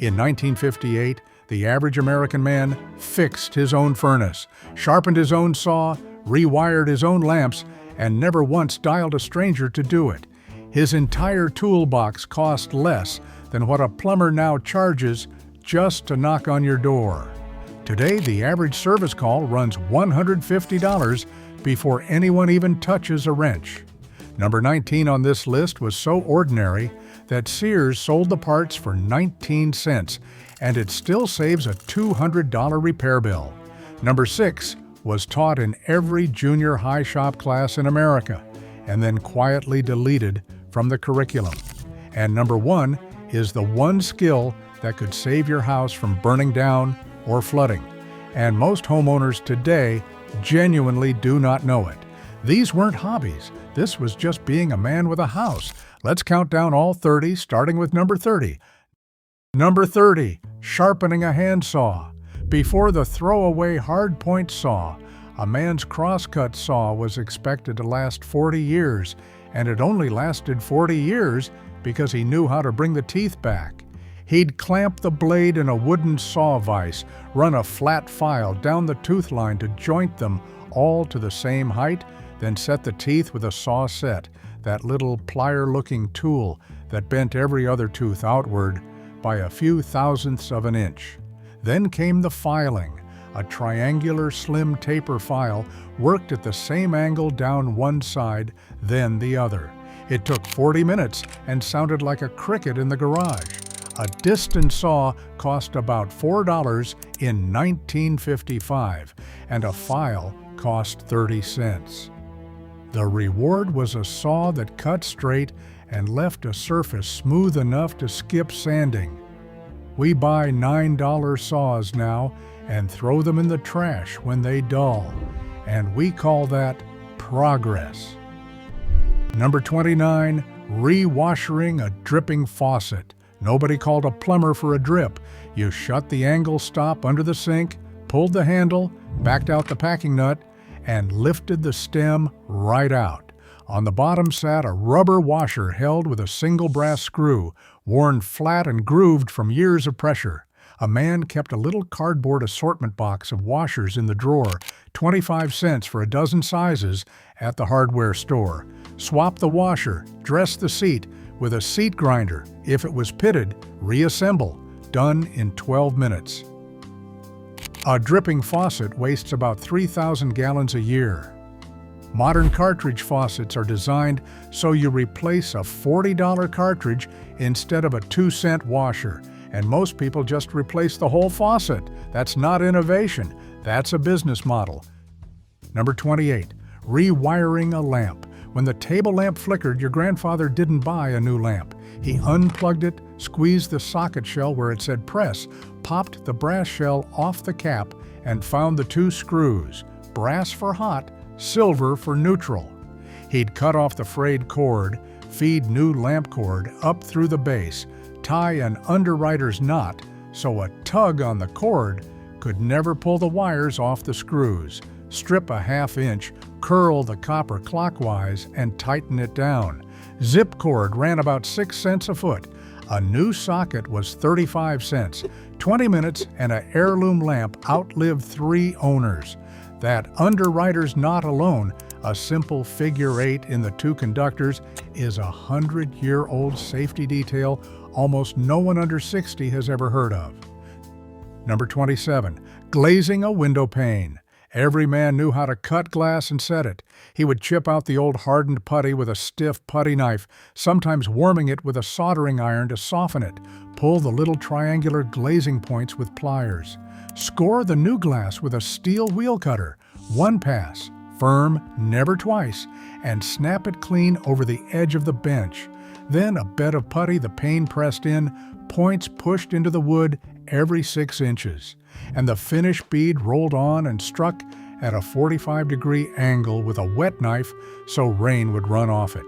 In 1958, the average American man fixed his own furnace, sharpened his own saw, rewired his own lamps, and never once dialed a stranger to do it. His entire toolbox cost less than what a plumber now charges just to knock on your door. Today, the average service call runs $150 before anyone even touches a wrench. Number 19 on this list was so ordinary that Sears sold the parts for 19 cents, and it still saves a $200 repair bill. Number 6 was taught in every junior high shop class in America, and then quietly deleted from the curriculum. And number 1 is the one skill that could save your house from burning down or flooding. And most homeowners today genuinely do not know it. These weren't hobbies. This was just being a man with a house. Let's count down all 30, starting with number 30. Number 30, sharpening a handsaw. Before the throwaway hard-point saw, a man's crosscut saw was expected to last 40 years, and it only lasted 40 years because he knew how to bring the teeth back. He'd clamp the blade in a wooden saw vise, run a flat file down the tooth line to joint them all to the same height, then set the teeth with a saw set, that little plier-looking tool that bent every other tooth outward by a few thousandths of an inch. Then came the filing, a triangular slim taper file worked at the same angle down one side, then the other. It took 40 minutes and sounded like a cricket in the garage. A distance saw cost about $4 in 1955, and a file cost 30 cents. The reward was a saw that cut straight and left a surface smooth enough to skip sanding. We buy $9 saws now and throw them in the trash when they dull, and we call that progress. Number 29, re-washering a dripping faucet. Nobody called a plumber for a drip. You shut the angle stop under the sink, pulled the handle, backed out the packing nut, and lifted the stem right out. On the bottom sat a rubber washer held with a single brass screw, worn flat and grooved from years of pressure. A man kept a little cardboard assortment box of washers in the drawer, 25 cents for a dozen sizes at the hardware store. Swap the washer, dress the seat with a seat grinder. If it was pitted, reassemble. Done in 12 minutes. A dripping faucet wastes about 3,000 gallons a year. Modern cartridge faucets are designed so you replace a $40 cartridge instead of a 2-cent washer, and most people just replace the whole faucet. That's not innovation, that's a business model. Number 28, rewiring a lamp. When the table lamp flickered, your grandfather didn't buy a new lamp. He unplugged it, squeezed the socket shell where it said press, popped the brass shell off the cap, and found the 2 screws, brass for hot, silver for neutral. He'd cut off the frayed cord, feed new lamp cord up through the base, tie an underwriter's knot so a tug on the cord could never pull the wires off the screws, strip a 1/2 inch, curl the copper clockwise, and tighten it down. Zip cord ran about 6 cents a foot. A new socket was 35 cents. 20 minutes and an heirloom lamp outlived 3 owners. That underwriter's knot alone, a simple figure 8 in the 2 conductors, is a 100-year-old safety detail almost no one under 60 has ever heard of. Number 27, glazing a window pane. Every man knew how to cut glass and set it. He would chip out the old hardened putty with a stiff putty knife, sometimes warming it with a soldering iron to soften it, pull the little triangular glazing points with pliers, score the new glass with a steel wheel cutter, 1 pass, firm, never twice, and snap it clean over the edge of the bench. Then a bed of putty, the pane pressed in, points pushed into the wood every 6 inches, and the finish bead rolled on and struck at a 45-degree angle with a wet knife so rain would run off it.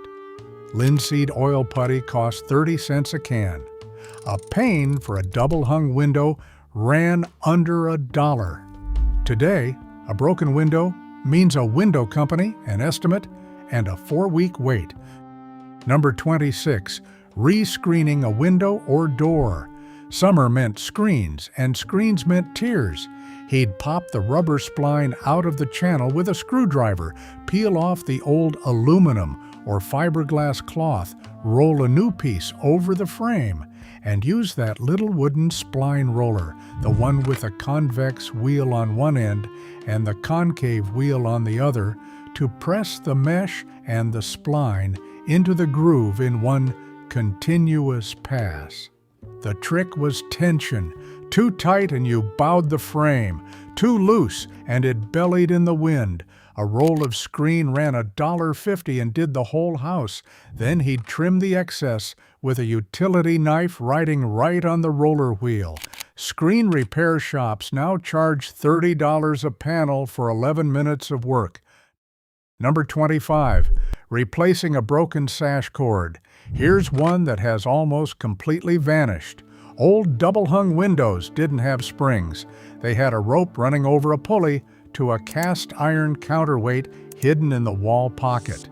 Linseed oil putty cost 30 cents a can. A pane for a double-hung window ran under $1. Today, a broken window means a window company, an estimate, and a 4-week wait. Number 26, rescreening a window or door. Summer meant screens, and screens meant tears. He'd pop the rubber spline out of the channel with a screwdriver, peel off the old aluminum or fiberglass cloth, roll a new piece over the frame, and use that little wooden spline roller, the one with a convex wheel on one end and the concave wheel on the other, to press the mesh and the spline into the groove in one continuous pass. The trick was tension. Too tight and you bowed the frame. Too loose and it bellied in the wind. A roll of screen ran $1.50 and did the whole house. Then he'd trim the excess with a utility knife riding right on the roller wheel. Screen repair shops now charge $30 a panel for 11 minutes of work. Number 25, replacing a broken sash cord. Here's one that has almost completely vanished. Old double-hung windows didn't have springs. They had a rope running over a pulley to a cast iron counterweight hidden in the wall pocket.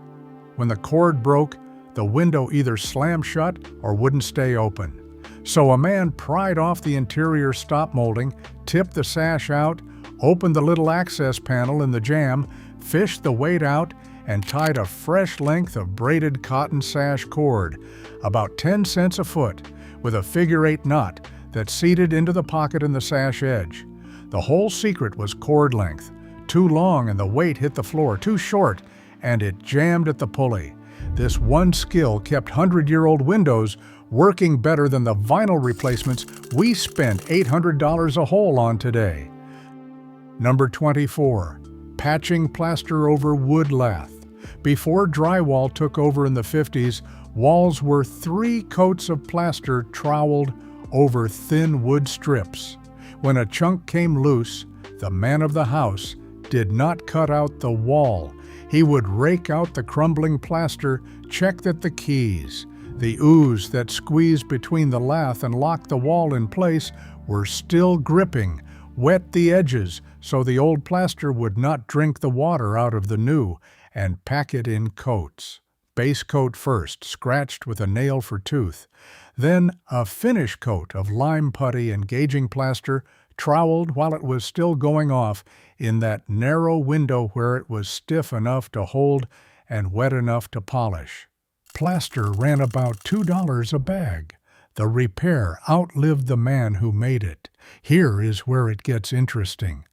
When the cord broke, the window either slammed shut or wouldn't stay open. So a man pried off the interior stop molding, tipped the sash out, opened the little access panel in the jamb, fished the weight out, and tied a fresh length of braided cotton sash cord, about 10 cents a foot, with a figure-8 knot that seated into the pocket in the sash edge. The whole secret was cord length. Too long and the weight hit the floor, too short, and it jammed at the pulley. This one skill kept 100-year-old windows working better than the vinyl replacements we spent $800 a hole on today. Number 24, patching plaster over wood lath. Before drywall took over in the 50s, walls were 3 coats of plaster troweled over thin wood strips. When a chunk came loose, the man of the house did not cut out the wall. He would rake out the crumbling plaster, check that the keys, the ooze that squeezed between the lath and locked the wall in place, were still gripping, wet the edges so the old plaster would not drink the water out of the new, and pack it in coats. Base coat first, scratched with a nail for tooth. Then a finish coat of lime putty and gauging plaster, troweled while it was still going off in that narrow window where it was stiff enough to hold and wet enough to polish. Plaster ran about $2 a bag. The repair outlived the man who made it. Here is where it gets interesting.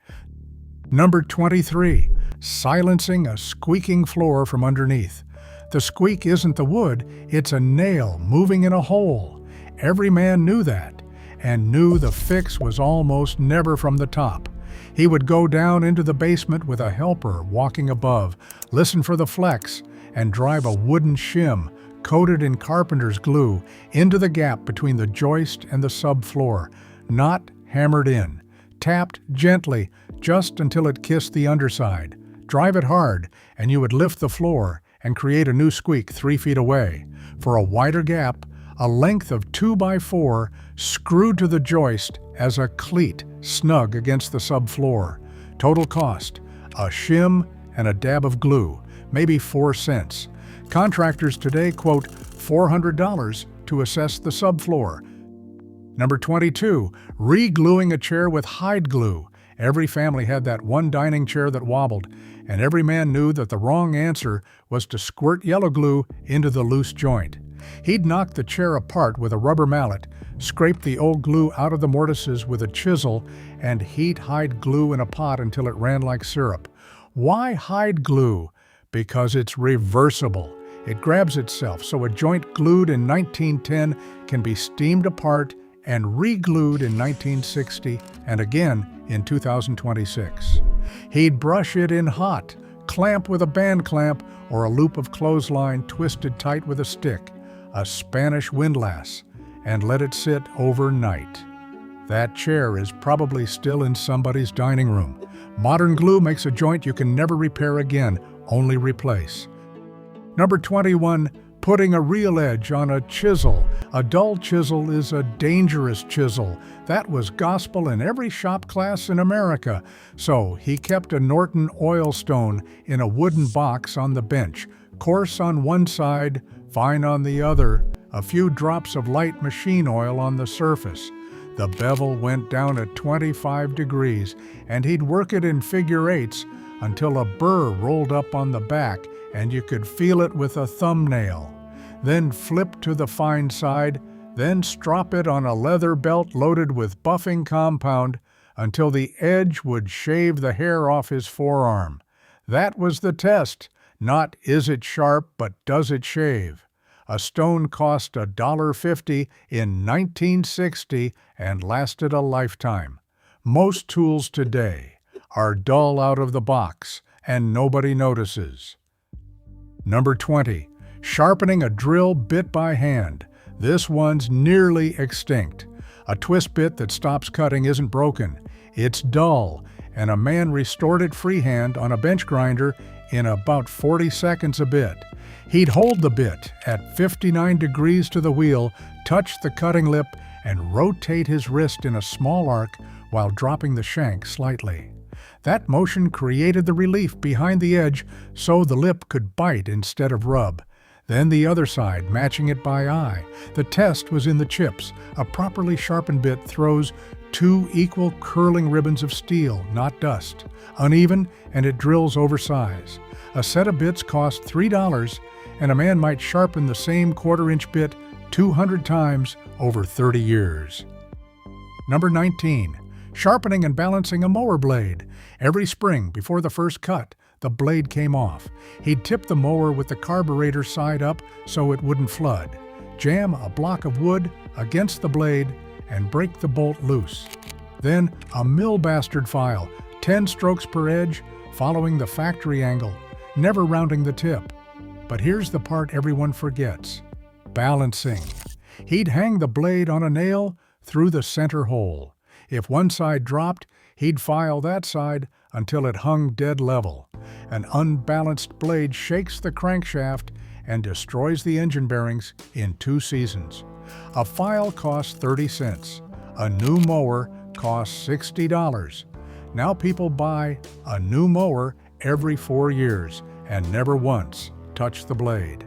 Number 23, silencing a squeaking floor from underneath. The squeak isn't the wood, it's a nail moving in a hole. Every man knew that, and knew the fix was almost never from the top. He would go down into the basement with a helper walking above, listen for the flex, and drive a wooden shim, coated in carpenter's glue, into the gap between the joist and the subfloor, not hammered in. Tapped gently, just until it kissed the underside. Drive it hard, and you would lift the floor and create a new squeak 3 feet away. For a wider gap, a length of 2x4 screwed to the joist as a cleat snug against the subfloor. Total cost, a shim and a dab of glue, maybe 4 cents. Contractors today quote $400 to assess the subfloor. Number 22, re-gluing a chair with hide glue. Every family had that one dining chair that wobbled, and every man knew that the wrong answer was to squirt yellow glue into the loose joint. He'd knock the chair apart with a rubber mallet, scrape the old glue out of the mortises with a chisel, and heat hide glue in a pot until it ran like syrup. Why hide glue? Because it's reversible. It grabs itself, so a joint glued in 1910 can be steamed apart and re-glued in 1960 and again in 2026. He'd brush it in hot, clamp with a band clamp or a loop of clothesline twisted tight with a stick, a Spanish windlass, and let it sit overnight. That chair is probably still in somebody's dining room. Modern glue makes a joint you can never repair again, only replace. Number 21, putting a real edge on a chisel. A dull chisel is a dangerous chisel. That was gospel in every shop class in America. So he kept a Norton oilstone in a wooden box on the bench, coarse on one side, fine on the other, a few drops of light machine oil on the surface. The bevel went down at 25 degrees, and he'd work it in figure eights until a burr rolled up on the back and you could feel it with a thumbnail. Then flip to the fine side, then strop it on a leather belt loaded with buffing compound until the edge would shave the hair off his forearm. That was the test, not is it sharp, but does it shave. A stone cost $1.50 in 1960 and lasted a lifetime. Most tools today are dull out of the box and nobody notices. Number 20. Sharpening a drill bit by hand. This one's nearly extinct. A twist bit that stops cutting isn't broken. It's dull, and a man restored it freehand on a bench grinder in about 40 seconds a bit. He'd hold the bit at 59 degrees to the wheel, touch the cutting lip, and rotate his wrist in a small arc while dropping the shank slightly. That motion created the relief behind the edge so the lip could bite instead of rub. Then the other side, matching it by eye. The test was in the chips. A properly sharpened bit throws 2 equal curling ribbons of steel, not dust. Uneven, and it drills oversize. A set of bits cost $3, and a man might sharpen the same quarter-inch bit 200 times over 30 years. Number 19. Sharpening and balancing a mower blade. Every spring, before the first cut, the blade came off. He'd tip the mower with the carburetor side up so it wouldn't flood. Jam a block of wood against the blade and break the bolt loose. Then a mill bastard file, 10 strokes per edge, following the factory angle, never rounding the tip. But here's the part everyone forgets: balancing. He'd hang the blade on a nail through the center hole. If one side dropped, he'd file that side until it hung dead level. An unbalanced blade shakes the crankshaft and destroys the engine bearings in 2 seasons. A file costs 30 cents. A new mower costs $60. Now people buy a new mower every 4 years and never once touch the blade.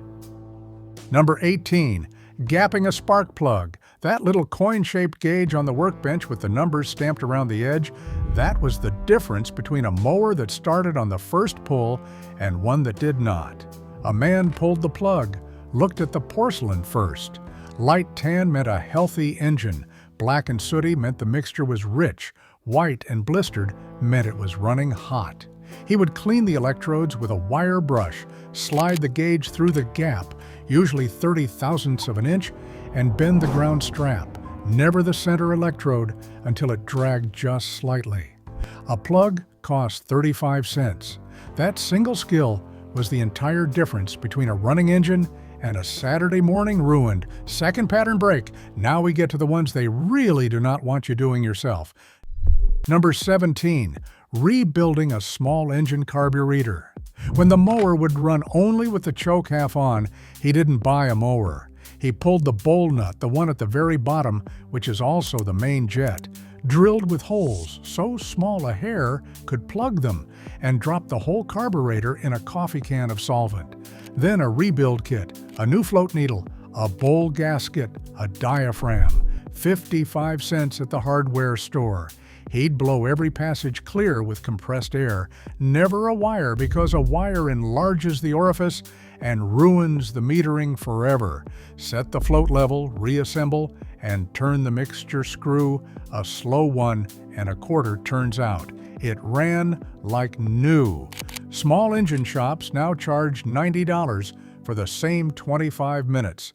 Number 18. Gapping a spark plug. That little coin-shaped gauge on the workbench with the numbers stamped around the edge, that was the difference between a mower that started on the first pull and one that did not. A man pulled the plug, looked at the porcelain first. Light tan meant a healthy engine. Black and sooty meant the mixture was rich. White and blistered meant it was running hot. He would clean the electrodes with a wire brush, slide the gauge through the gap, usually 30 thousandths of an inch, and bend the ground strap, never the center electrode, until it dragged just slightly. A plug cost 35 cents. That single skill was the entire difference between a running engine and a Saturday morning ruined. Second pattern break. Now we get to the ones they really do not want you doing yourself. Number 17. Rebuilding a small engine carburetor. When the mower would run only with the choke half on, he didn't buy a mower. He pulled the bowl nut, the one at the very bottom, which is also the main jet, drilled with holes so small a hair could plug them, and dropped the whole carburetor in a coffee can of solvent. Then a rebuild kit, a new float needle, a bowl gasket, a diaphragm, 55 cents at the hardware store. He'd blow every passage clear with compressed air, never a wire, because a wire enlarges the orifice and ruins the metering forever. Set the float level, reassemble, and turn the mixture screw. A slow 1 1/4 turns out. It ran like new. Small engine shops now charge $90 for the same 25 minutes.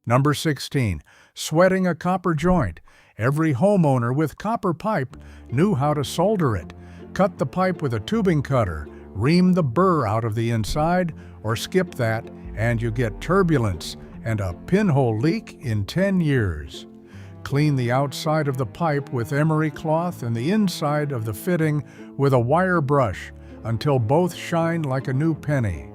Number 16. Sweating a copper joint. Every homeowner with copper pipe knew how to solder it. Cut the pipe with a tubing cutter, ream the burr out of the inside, or skip that, and you get turbulence and a pinhole leak in 10 years. Clean the outside of the pipe with emery cloth and the inside of the fitting with a wire brush until both shine like a new penny.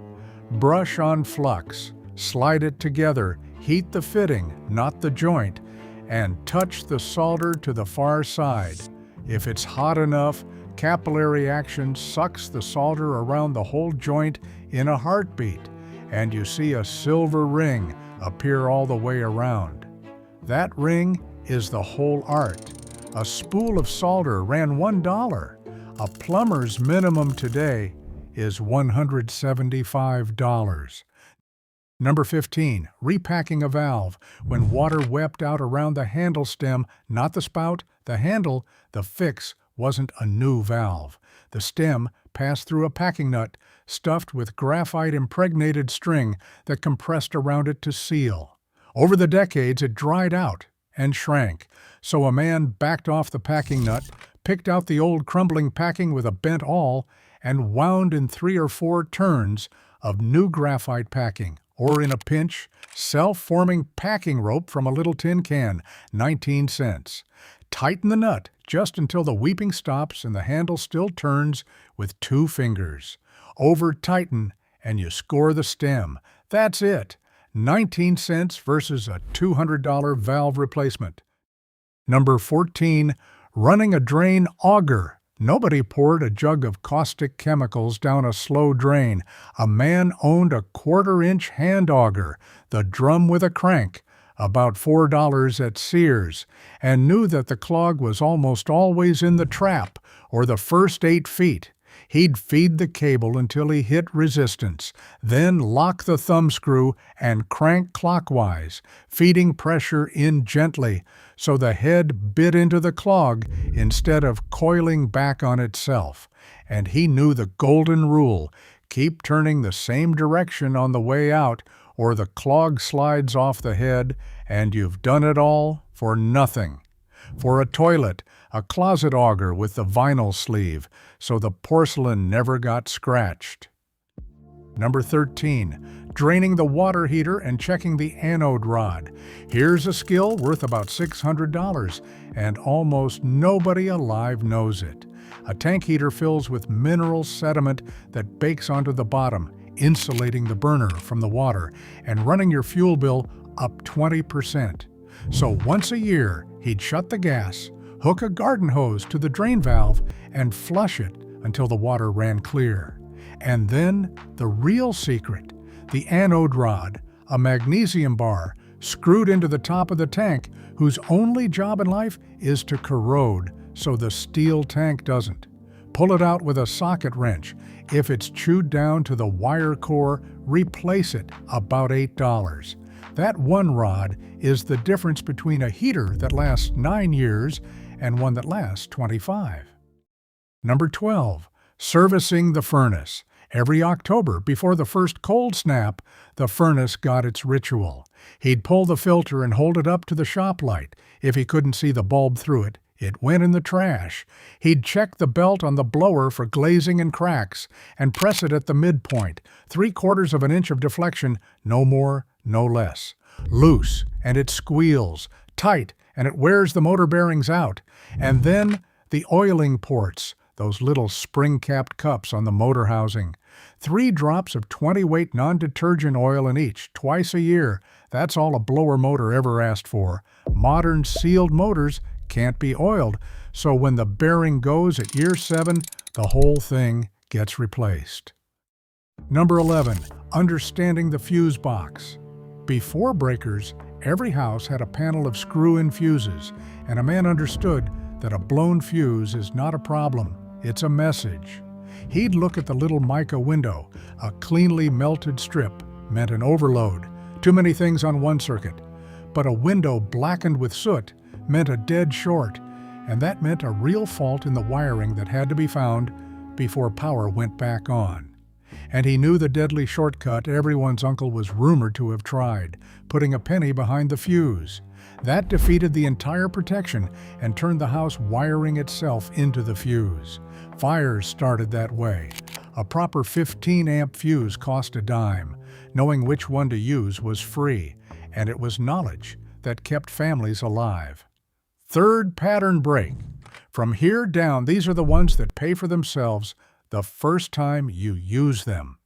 Brush on flux, slide it together, heat the fitting, not the joint, and touch the solder to the far side. If it's hot enough, capillary action sucks the solder around the whole joint in a heartbeat, and you see a silver ring appear all the way around. That ring is the whole art. A spool of solder ran $1. A plumber's minimum today is $175. Number 15, repacking a valve. When water wept out around the handle stem, not the spout, the handle, the fix wasn't a new valve. The stem passed through a packing nut stuffed with graphite-impregnated string that compressed around it to seal. Over the decades, it dried out and shrank, so a man backed off the packing nut, picked out the old crumbling packing with a bent awl, and wound in 3 or 4 turns of new graphite packing, or in a pinch, self-forming packing rope from a little tin can, 19 cents. Tighten the nut just until the weeping stops and the handle still turns with 2 fingers. Over-tighten and you score the stem. That's it. 19 cents versus a $200 valve replacement. Number 14, running a drain auger. Nobody poured a jug of caustic chemicals down a slow drain. A man owned a 1/4-inch hand auger, the drum with a crank, about $4 at Sears, and knew that the clog was almost always in the trap, or the first 8 feet. He'd feed the cable until he hit resistance, then lock the thumb screw and crank clockwise, feeding pressure in gently, so the head bit into the clog instead of coiling back on itself. And he knew the golden rule: keep turning the same direction on the way out, or the clog slides off the head, and you've done it all for nothing. For a toilet, a closet auger with the vinyl sleeve, so the porcelain never got scratched. Number 13, draining the water heater and checking the anode rod. Here's a skill worth about $600, and almost nobody alive knows it. A tank heater fills with mineral sediment that bakes onto the bottom, insulating the burner from the water and running your fuel bill up 20%. So once a year, he'd shut the gas, hook a garden hose to the drain valve, and flush it until the water ran clear. And then, the real secret, the anode rod, a magnesium bar screwed into the top of the tank, whose only job in life is to corrode so the steel tank doesn't. Pull it out with a socket wrench. If it's chewed down to the wire core, replace it, about $8. That one rod is the difference between a heater that lasts 9 years and one that lasts 25. Number 12, servicing the furnace. Every October, before the first cold snap, the furnace got its ritual. He'd pull the filter and hold it up to the shop light. If he couldn't see the bulb through it, it went in the trash. He'd check the belt on the blower for glazing and cracks and press it at the midpoint, 3/4 of an inch of deflection, no more, no less. Loose, and it squeals. Tight, and it wears the motor bearings out. And then the oiling ports, those little spring-capped cups on the motor housing. 3 drops of 20-weight non-detergent oil in each, twice a year. That's all a blower motor ever asked for. Modern sealed motors can't be oiled, so when the bearing goes at year 7, the whole thing gets replaced. Number 11, understanding the fuse box. Before breakers, every house had a panel of screw-in fuses, and a man understood that a blown fuse is not a problem, it's a message. He'd look at the little mica window. A cleanly melted strip meant an overload, too many things on one circuit. But a window blackened with soot meant a dead short, and that meant a real fault in the wiring that had to be found before power went back on. And he knew the deadly shortcut everyone's uncle was rumored to have tried, putting a penny behind the fuse. That defeated the entire protection and turned the house wiring itself into the fuse. Fires started that way. A proper 15-amp fuse cost a dime. Knowing which one to use was free, and it was knowledge that kept families alive. Third pattern break. From here down, these are the ones that pay for themselves the first time you use them.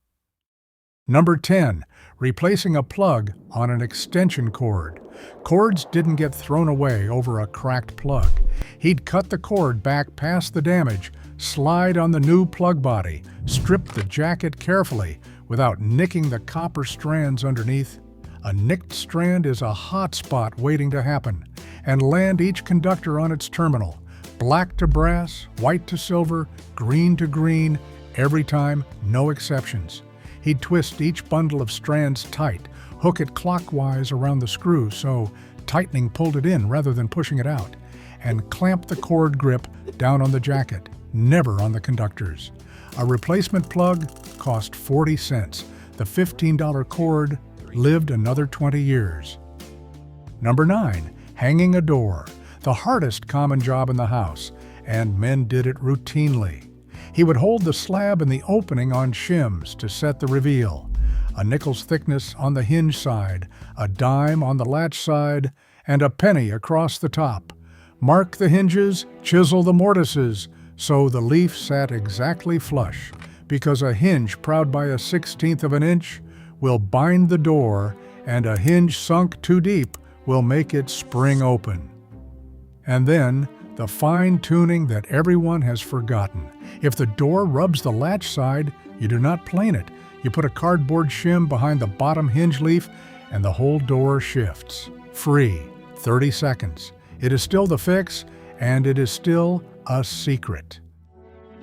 Number 10, replacing a plug on an extension cord. Cords didn't get thrown away over a cracked plug. He'd cut the cord back past the damage, slide on the new plug body, strip the jacket carefully without nicking the copper strands underneath. A nicked strand is a hot spot waiting to happen, and land each conductor on its terminal. Black to brass, white to silver, green to green, every time, no exceptions. He'd twist each bundle of strands tight, hook it clockwise around the screw so tightening pulled it in rather than pushing it out, and clamp the cord grip down on the jacket, never on the conductors. A replacement plug cost 40 cents. The $15 cord lived another 20 years. Number 9. Hanging a door. The hardest common job in the house, and men did it routinely. He would hold the slab in the opening on shims to set the reveal. A nickel's thickness on the hinge side, a dime on the latch side, and a penny across the top. Mark the hinges, chisel the mortises, so the leaf sat exactly flush, because a hinge proud by a 1/16 of an inch will bind the door, and a hinge sunk too deep will make it spring open. And then, the fine-tuning that everyone has forgotten. If the door rubs the latch side, you do not plane it. You put a cardboard shim behind the bottom hinge leaf, and the whole door shifts. Free, 30 seconds. It is still the fix, and it is still a secret.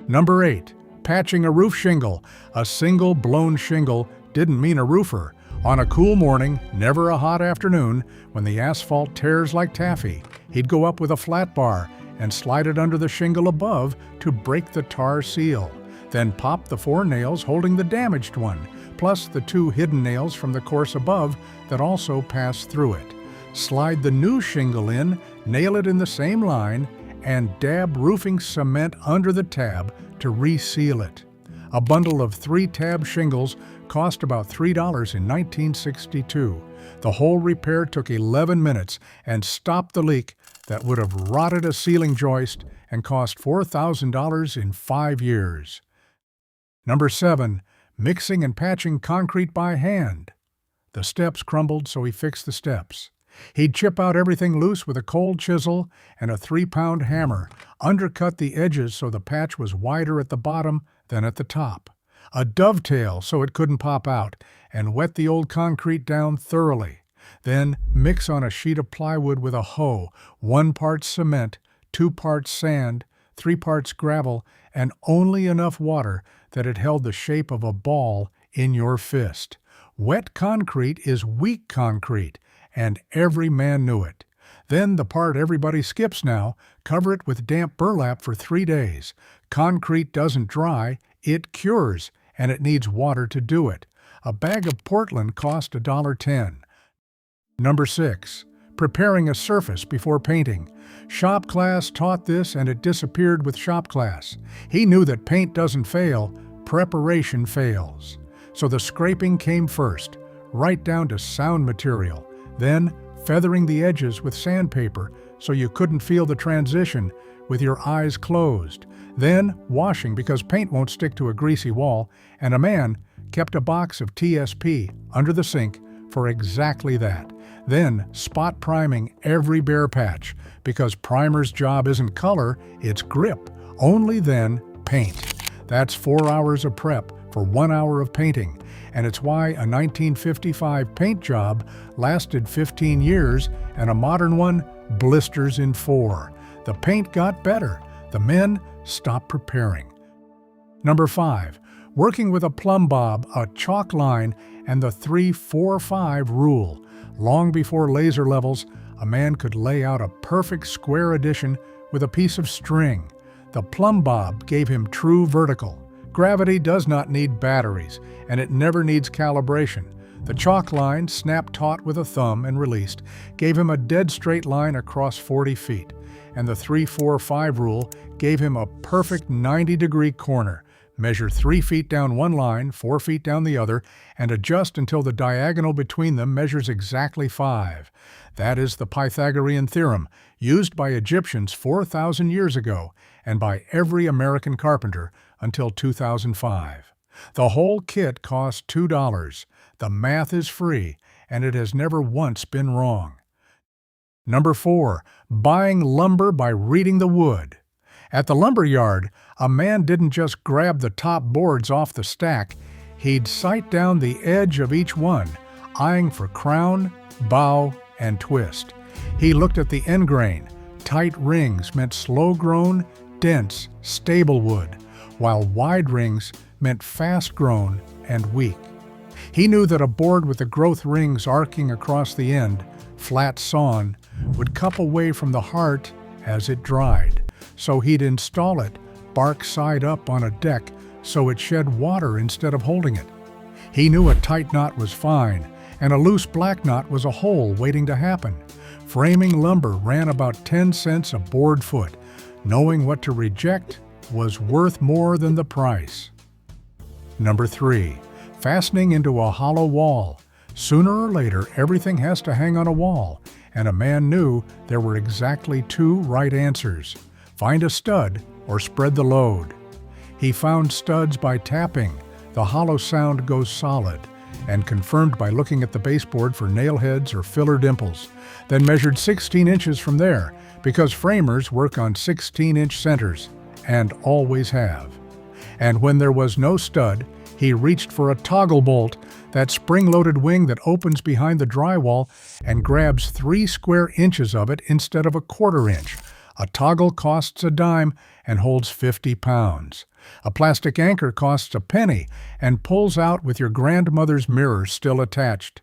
Number 8. Patching a roof shingle. A single blown shingle didn't mean a roofer. On a cool morning, never a hot afternoon, when the asphalt tears like taffy, he'd go up with a flat bar and slide it under the shingle above to break the tar seal. Then pop the 4 nails holding the damaged one, plus the 2 hidden nails from the course above that also pass through it. Slide the new shingle in, nail it in the same line, and dab roofing cement under the tab to reseal it. A bundle of 3 tab shingles cost about $3 in 1962. The whole repair took 11 minutes and stopped the leak that would have rotted a ceiling joist and cost $4,000 in 5 years. Number 7. Mixing and patching concrete by hand. The steps crumbled, so he fixed the steps. He'd chip out everything loose with a cold chisel and a 3-pound hammer, undercut the edges so the patch was wider at the bottom than at the top. A dovetail so it couldn't pop out, and wet the old concrete down thoroughly. Then mix on a sheet of plywood with a hoe, 1 part cement, 2 parts sand, 3 parts gravel, and only enough water that it held the shape of a ball in your fist. Wet concrete is weak concrete, and every man knew it. Then the part everybody skips now, cover it with damp burlap for 3 days. Concrete doesn't dry, it cures, and it needs water to do it. A bag of Portland cost $1.10. Number 6. Preparing a surface before painting. Shop class taught this, and it disappeared with shop class. He knew that paint doesn't fail, preparation fails. So the scraping came first, right down to sound material. Then feathering the edges with sandpaper so you couldn't feel the transition with your eyes closed. Then washing because paint won't stick to a greasy wall, and a man kept a box of TSP under the sink for exactly that. Then spot priming every bare patch, because primer's job isn't color, it's grip. Only then paint. That's 4 hours of prep for 1 hour of painting, and it's why a 1955 paint job lasted 15 years and a modern one blisters in 4. The paint got better. The men stopped preparing. Number 5. Working with a plumb bob, a chalk line, and the 3-4-5 rule. Long before laser levels, a man could lay out a perfect square addition with a piece of string. The plumb bob gave him true vertical. Gravity does not need batteries, and it never needs calibration. The chalk line, snapped taut with a thumb and released, gave him a dead straight line across 40 feet. And the 3-4-5 rule gave him a perfect 90-degree corner. Measure 3 feet down one line, 4 feet down the other, and adjust until the diagonal between them measures exactly 5. That is the Pythagorean theorem, used by Egyptians 4,000 years ago, and by every American carpenter until 2005. The whole kit cost $2. The math is free, and it has never once been wrong. Number 4. Buying lumber by reading the wood. At the lumber yard, a man didn't just grab the top boards off the stack, he'd sight down the edge of each one, eyeing for crown, bow, and twist. He looked at the end grain. Tight rings meant slow-grown, dense, stable wood, while wide rings meant fast-grown and weak. He knew that a board with the growth rings arcing across the end, flat sawn, would cup away from the heart as it dried, so he'd install it bark side up on a deck so it shed water instead of holding it. He knew a tight knot was fine, and a loose black knot was a hole waiting to happen. Framing lumber ran about 10 cents a board foot. Knowing what to reject was worth more than the price. Number 3. Fastening into a hollow wall. Sooner or later, everything has to hang on a wall, and a man knew there were exactly 2 right answers: find a stud or spread the load. He found studs by tapping. The hollow sound goes solid, and confirmed by looking at the baseboard for nail heads or filler dimples, then measured 16 inches from there, because framers work on 16-inch centers, and always have. And when there was no stud, he reached for a toggle bolt, that spring-loaded wing that opens behind the drywall and grabs 3 square inches of it instead of a 1/4 inch. A toggle costs a dime and holds 50 pounds. A plastic anchor costs a penny and pulls out with your grandmother's mirror still attached.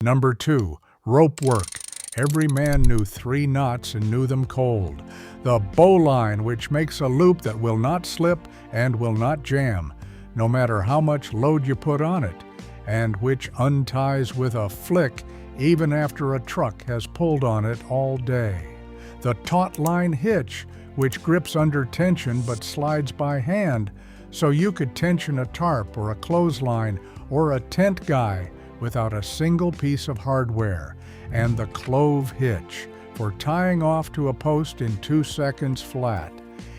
Number 2. Rope work. Every man knew 3 knots and knew them cold. The bowline, which makes a loop that will not slip and will not jam, no matter how much load you put on it, and which unties with a flick even after a truck has pulled on it all day. The taut line hitch, which grips under tension but slides by hand, so you could tension a tarp or a clothesline or a tent guy without a single piece of hardware. And the clove hitch, for tying off to a post in 2 seconds flat.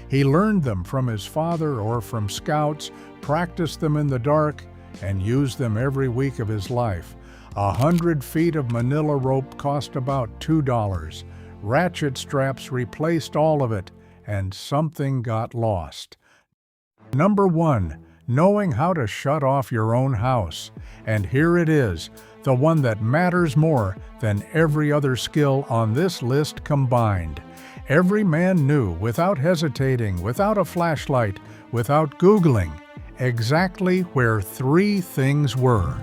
He learned them from his father or from scouts, practiced them in the dark, and used them every week of his life. 100 feet of manila rope cost about $2. Ratchet straps replaced all of it, and something got lost. Number 1. Knowing how to shut off your own house. And here it is, the one that matters more than every other skill on this list combined. Every man knew, without hesitating, without a flashlight, without Googling, exactly where 3 things were.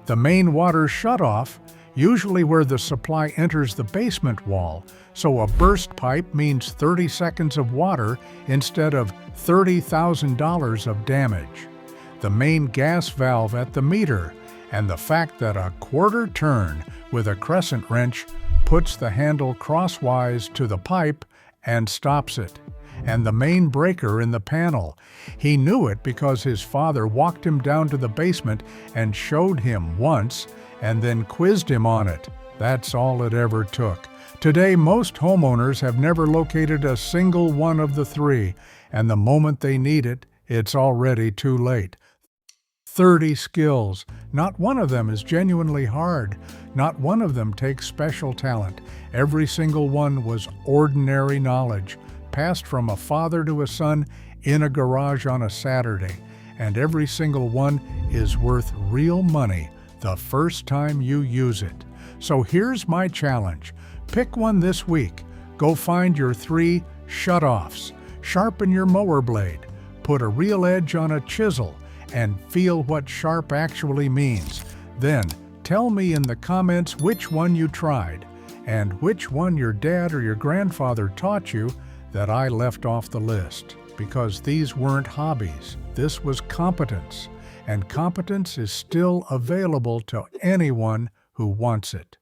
The main water shutoff, usually where the supply enters the basement wall, so a burst pipe means 30 seconds of water instead of $30,000 of damage. The main gas valve at the meter, and the fact that a 1/4 turn with a crescent wrench puts the handle crosswise to the pipe and stops it. And the main breaker in the panel. He knew it because his father walked him down to the basement and showed him once, and then quizzed him on it. That's all it ever took. Today, most homeowners have never located a single one of the 3, and the moment they need it, it's already too late. 30 skills. Not one of them is genuinely hard. Not one of them takes special talent. Every single one was ordinary knowledge, passed from a father to a son in a garage on a Saturday. And every single one is worth real money the first time you use it. So here's my challenge. Pick one this week. Go find your 3 shutoffs. Sharpen your mower blade. Put a real edge on a chisel and feel what sharp actually means. Then tell me in the comments which one you tried and which one your dad or your grandfather taught you that I left off the list. Because these weren't hobbies. This was competence. And competence is still available to anyone who wants it.